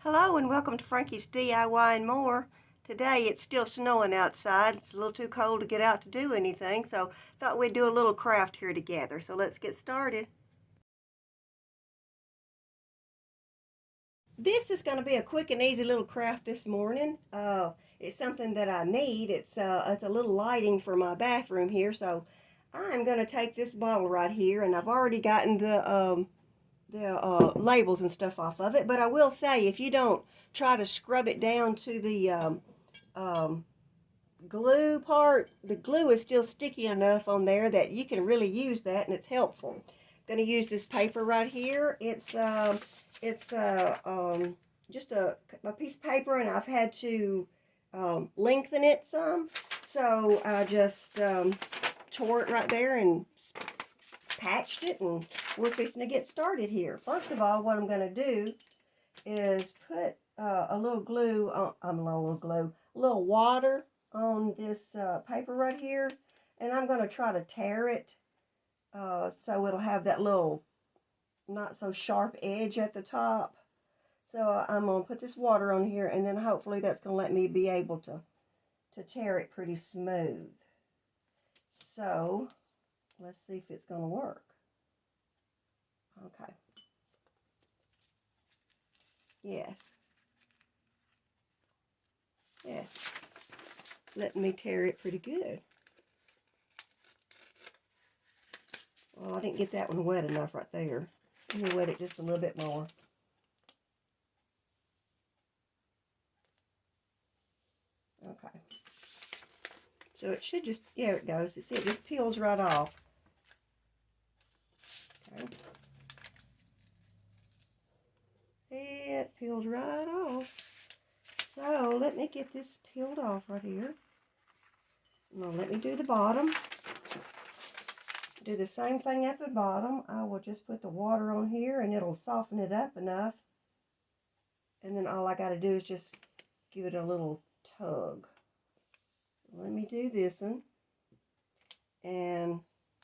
Hello and welcome to Frankie's DIY and More. Today it's still snowing outside. It's a little too cold to get out to do anything, so thought we'd do a little craft here together. So let's get started. This is going to be a quick and easy little craft this morning. It's something that I need. It's a little lighting for my bathroom here, so I'm going to take this bottle right here, and I've already gotten the labels and stuff off of it, but I will say if you don't try to scrub it down to the glue part, the glue is still sticky enough on there that you can really use that, and it's helpful. I'm going to use this paper right here. It's just a piece of paper, and I've had to lengthen it some, so I just tore it right there and patched it, and we're fixing to get started here. First of all, what I'm going to do is put a little glue on, a little water on this paper right here, and I'm going to try to tear it so it'll have that little not so sharp edge at the top. So I'm going to put this water on here, and then hopefully that's going to let me be able to tear it pretty smooth. So let's see if it's going to work. Okay. Yes. Let me tear it pretty good. Oh, I didn't get that one wet enough right there. Let me wet it just a little bit more. Okay. So it should just, yeah, it goes. You see, it just peels right off. Okay. It peels right off. So let me get this peeled off right here. Now let me do the bottom. Do the same thing at the bottom. I will just put the water on here, and it'll soften it up enough. And then all I got to do is just give it a little tug. Let me do this one, and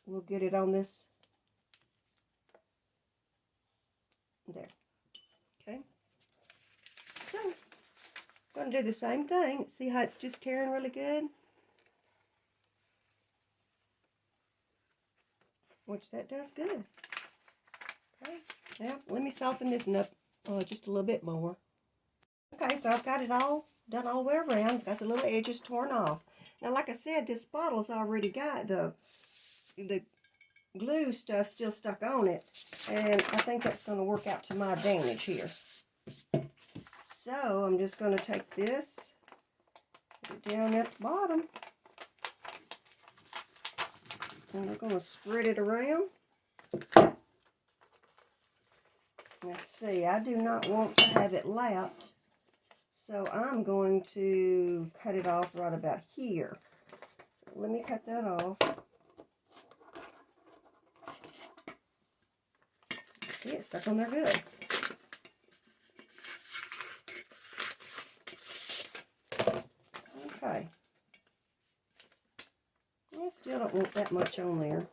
we'll get it on this. There. Okay. So, I'm going to do the same thing. See how it's just tearing really good? Which that does good. Okay. Now, let me soften this up just a little bit more. Okay, so I've got it all done all the way around. Got the little edges torn off. Now, like I said, this bottle's already got the glue stuff still stuck on it, and I think that's going to work out to my advantage here. So I'm just going to take this, put it down at the bottom, and we're going to spread it around. Let's see, I do not want to have it lapped, so I'm going to cut it off right about here. So let me cut that off. See, it's stuck on there good. Okay. I still don't want that much on there,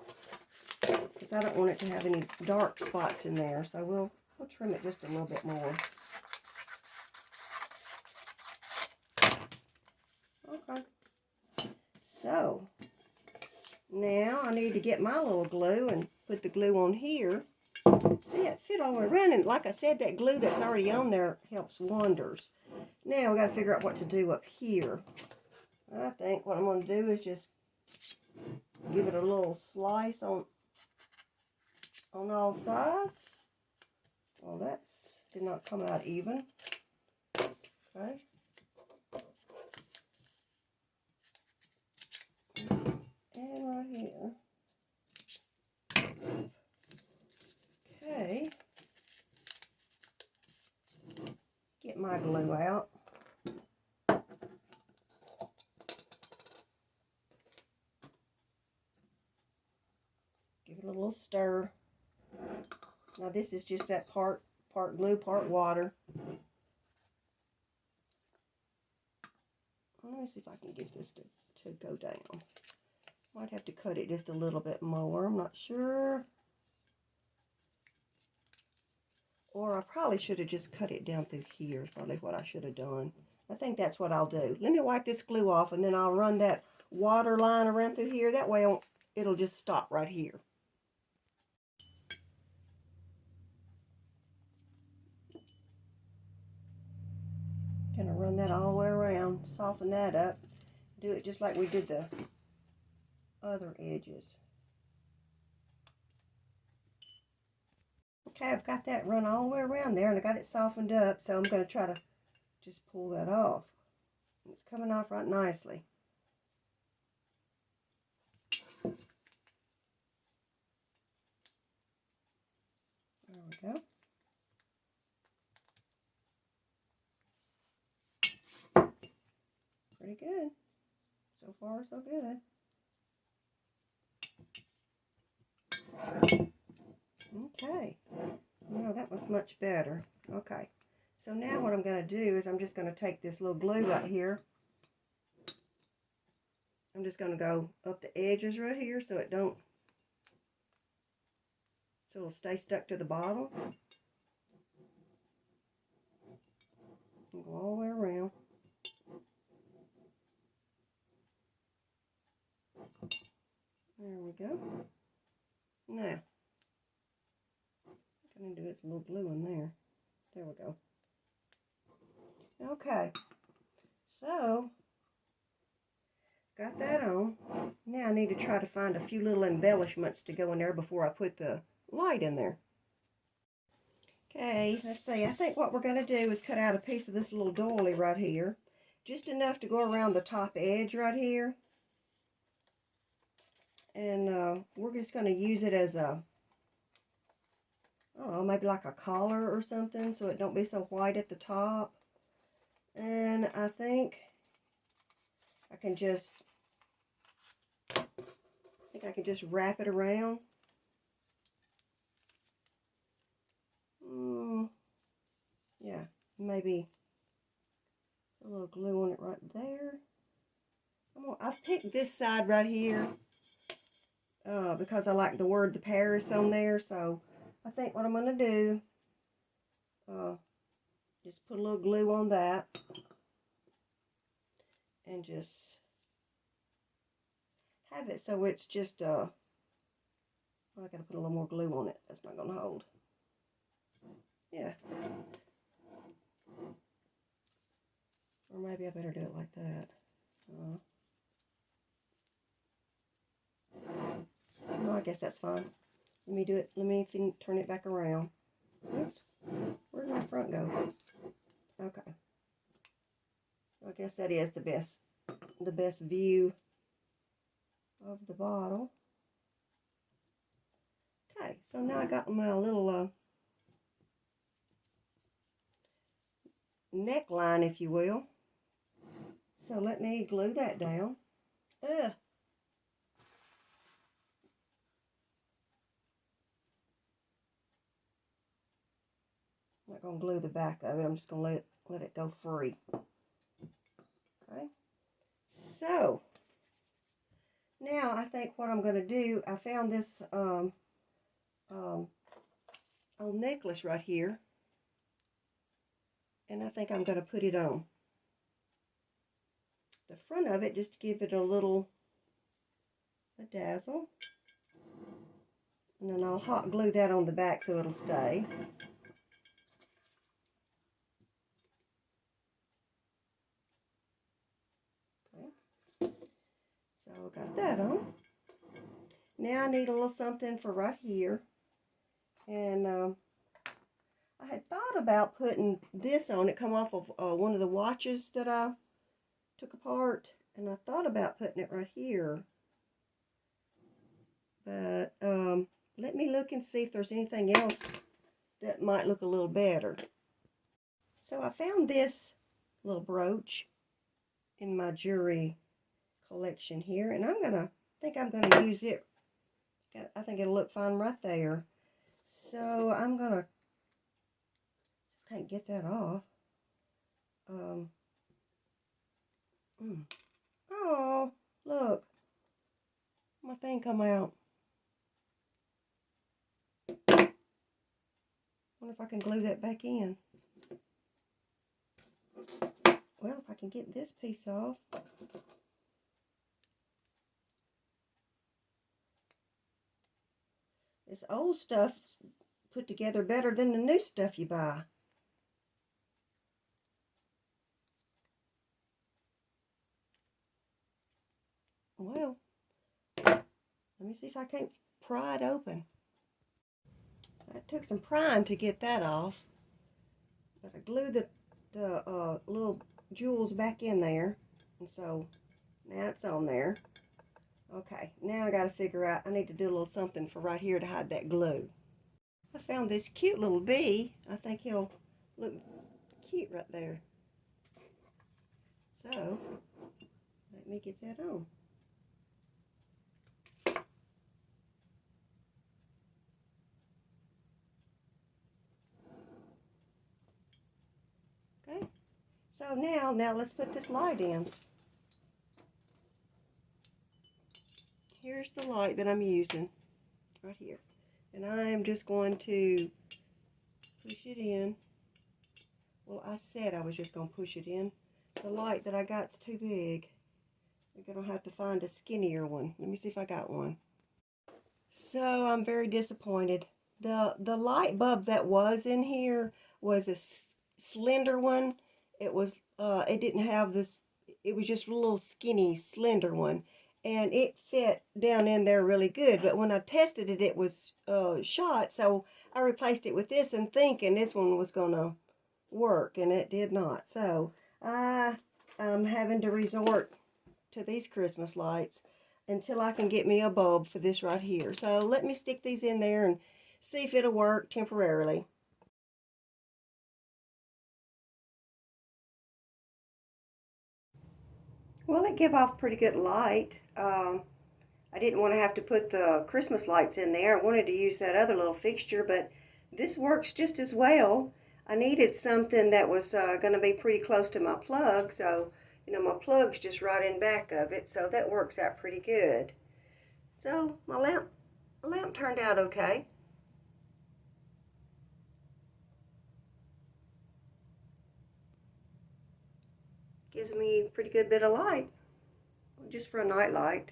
because I don't want it to have any dark spots in there, so we'll trim it just a little bit more. Okay. So, now I need to get my little glue and put the glue on here. See, it fit all the way around, and like I said, that glue that's already on there helps wonders. Now we got to figure out what to do up here. I think what I'm going to do is just give it a little slice on all sides. Well, that did not come out even. Okay. And right here. Okay. Get my glue out. Give it a little stir. Now this is just that part glue, part water. Let me see if I can get this to go down. Might have to cut it just a little bit more. I'm not sure. Or I probably should have just cut it down through here is probably what I should have done. I think that's what I'll do. Let me wipe this glue off and then I'll run that water line around through here. That way it'll just stop right here. Gonna run that all the way around, soften that up. Do it just like we did the other edges. Okay, I've got that run all the way around there and I got it softened up, so I'm going to try to just pull that off. It's coming off right nicely. There we go. Pretty good. So far, so good. Okay. Well, that was much better. Okay. So now what I'm going to do is I'm just going to take this little glue right here. I'm just going to go up the edges right here so it'll stay stuck to the bottle. And go all the way around. There we go. Now, I need to get some little glue in there. There we go. Okay, so got that on. Now I need to try to find a few little embellishments to go in there before I put the light in there. Okay, let's see. I think what we're going to do is cut out a piece of this little doily right here. Just enough to go around the top edge right here. And we're just going to use it as a, I don't know, maybe like a collar or something so it don't be so white at the top. And I think I can just wrap it around. Yeah, maybe a little glue on it right there. I've picked this side right here because I like the word "the Paris" on there. So I think what I'm going to do, just put a little glue on that and just have it so it's just, well, I got to put a little more glue on it. That's not going to hold. Yeah. Or maybe I better do it like that. No, I guess that's fine. Let me do it. Let me turn it back around. Oops. Where did my front go? Okay. I guess that is the best view of the bottle. Okay, so now I got my little neckline, if you will. So let me glue that down. Ugh. I'm not going to glue the back of it. I'm just going to let it go free. Okay. So now I think what I'm going to do, I found this old necklace right here. And I think I'm going to put it on the front of it just to give it a little dazzle. And then I'll hot glue that on the back so it'll stay. Okay. So I got that on. Now I need a little something for right here. And I had thought about putting this on. It come off of one of the watches that I took apart. And I thought about putting it right here. But let me look and see if there's anything else that might look a little better. So I found this little brooch in my jewelry collection here. And I think I'm going to use it. I think it'll look fine right there. So I'm going to, I can't get that off. Oh, look. My thing come out. wonder if I can glue that back in. Well, if I can get this piece off. This old stuff put together better than the new stuff you buy. Well, let me see if I can't pry it open. That took some prying to get that off. But I glued the little jewels back in there. And so now it's on there. Okay, now I got to figure out, I need to do a little something for right here to hide that glue. I found this cute little bee. I think he'll look cute right there. So, let me get that on. Okay, so now let's put this light in. Here's the light that I'm using, right here. And I'm just going to push it in. Well, I said I was just going to push it in. The light that I got's too big. We're going to have to find a skinnier one. Let me see if I got one. So I'm very disappointed. The light bulb that was in here was a slender one. It was it didn't have this, it was just a little skinny slender one, and it fit down in there really good. But when I tested it, it was shot, so I replaced it with this and thinking this one was gonna work, and it did not. So I'm having to resort to these Christmas lights until I can get me a bulb for this right here. So let me stick these in there and see if it'll work temporarily. Well, it gave off pretty good light. I didn't want to have to put the Christmas lights in there. I wanted to use that other little fixture, but this works just as well. I needed something that was going to be pretty close to my plug, so you know, my plug's just right in back of it, so that works out pretty good. So my lamp turned out okay. Gives me a pretty good bit of light, just for a night light.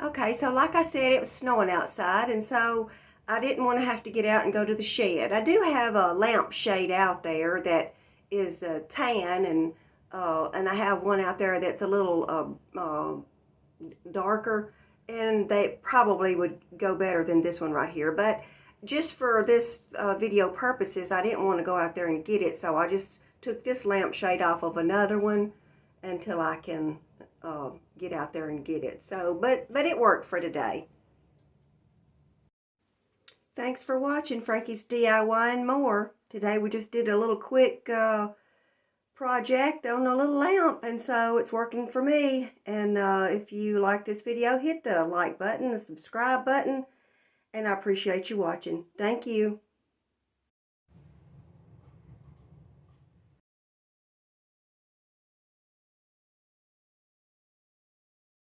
Okay, so like I said, it was snowing outside, and so I didn't want to have to get out and go to the shed. I do have a lampshade out there that is tan, and I have one out there that's a little darker, and they probably would go better than this one right here. But just for this video purposes, I didn't want to go out there and get it, so I just took this lampshade off of another one until I can get out there and get it. So, but it worked for today. Thanks for watching Frankie's DIY and more. Today we just did a little quick project on a little lamp, and so it's working for me. And if you like this video, hit the like button, the subscribe button, and I appreciate you watching. Thank you.